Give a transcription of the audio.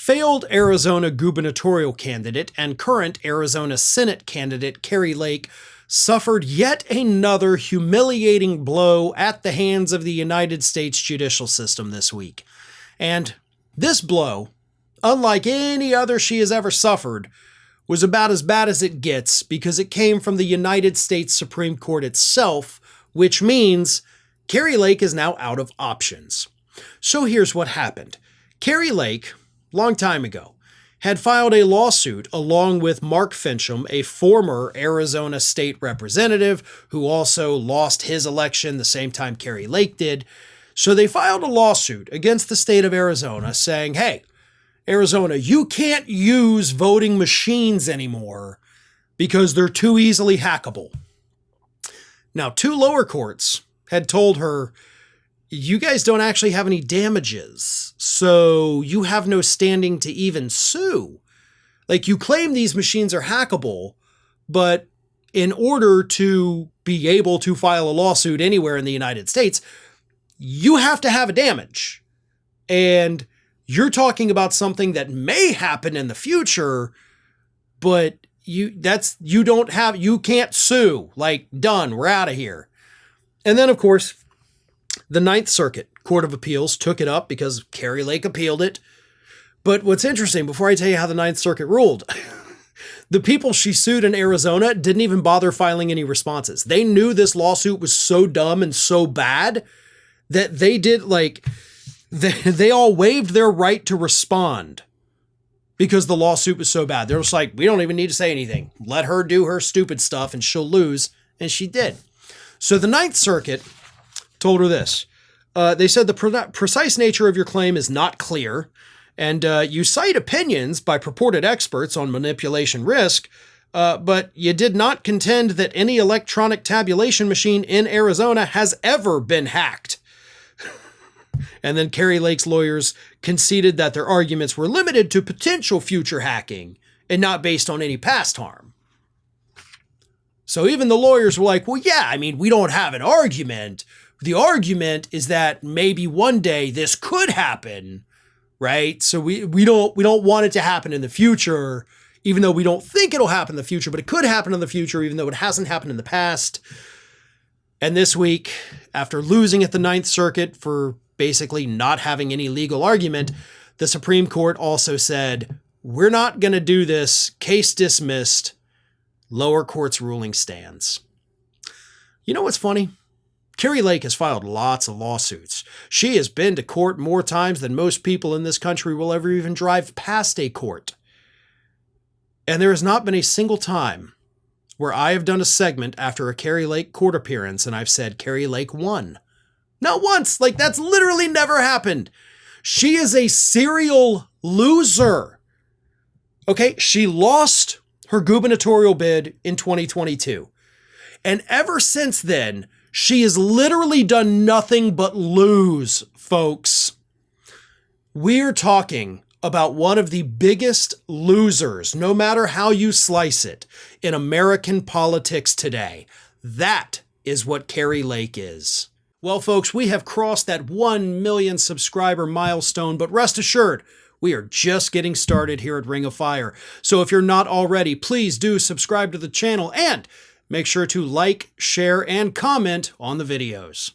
Failed Arizona gubernatorial candidate and current Arizona Senate candidate Kari Lake suffered yet another humiliating blow at the hands of the United States judicial system this week. And this blow, unlike any other she has ever suffered, was about as bad as it gets because it came from the United States Supreme Court itself, which means Kari Lake is now out of options. So here's what happened. Kari Lake, long time ago, had filed a lawsuit along with Mark Finchem, a former Arizona state representative who also lost his election the same time Kari Lake did. So they filed a lawsuit against the state of Arizona saying, hey, Arizona, you can't use voting machines anymore because they're too easily hackable. Now, two lower courts had told her, you guys don't actually have any damages, so you have no standing to even sue. Like, you claim these machines are hackable, but in order to be able to file a lawsuit anywhere in the United States, you have to have a damage. And you're talking about something that may happen in the future, but you can't sue. Like, done, we're out of here. And then, of course, the Ninth Circuit Court of Appeals took it up because Kari Lake appealed it. But what's interesting, before I tell you how the Ninth Circuit ruled, the people she sued in Arizona didn't even bother filing any responses. They knew this lawsuit was so dumb and so bad that they all waived their right to respond because the lawsuit was so bad. They're just like, we don't even need to say anything. Let her do her stupid stuff and she'll lose. And she did. So the Ninth Circuit told her this. They said the precise nature of your claim is not clear, and you cite opinions by purported experts on manipulation risk, but you did not contend that any electronic tabulation machine in Arizona has ever been hacked. And then Kari Lake's lawyers conceded that their arguments were limited to potential future hacking and not based on any past harm. So even the lawyers were like, well, yeah, I mean, we don't have an argument. The argument is that maybe one day this could happen, right? So we don't want it to happen in the future, even though we don't think it'll happen in the future, but it could happen in the future, even though it hasn't happened in the past. And this week, after losing at the Ninth Circuit for basically not having any legal argument, the Supreme Court also said, we're not going to do this. Case dismissed. Lower court's ruling stands. You know what's funny? Kari Lake has filed lots of lawsuits. She has been to court more times than most people in this country will ever even drive past a court. And there has not been a single time where I have done a segment after a Kari Lake court appearance and I've said Kari Lake won. Not once. Like, that's literally never happened. She is a serial loser. Okay, she lost her gubernatorial bid in 2022. And ever since then, she has literally done nothing but lose, folks. We're talking about one of the biggest losers, no matter how you slice it, in American politics today. That is what Kari Lake is. Well, folks, we have crossed that 1 million subscriber milestone, but rest assured, we are just getting started here at Ring of Fire. So if you're not already, please do subscribe to the channel and make sure to like, share, and comment on the videos.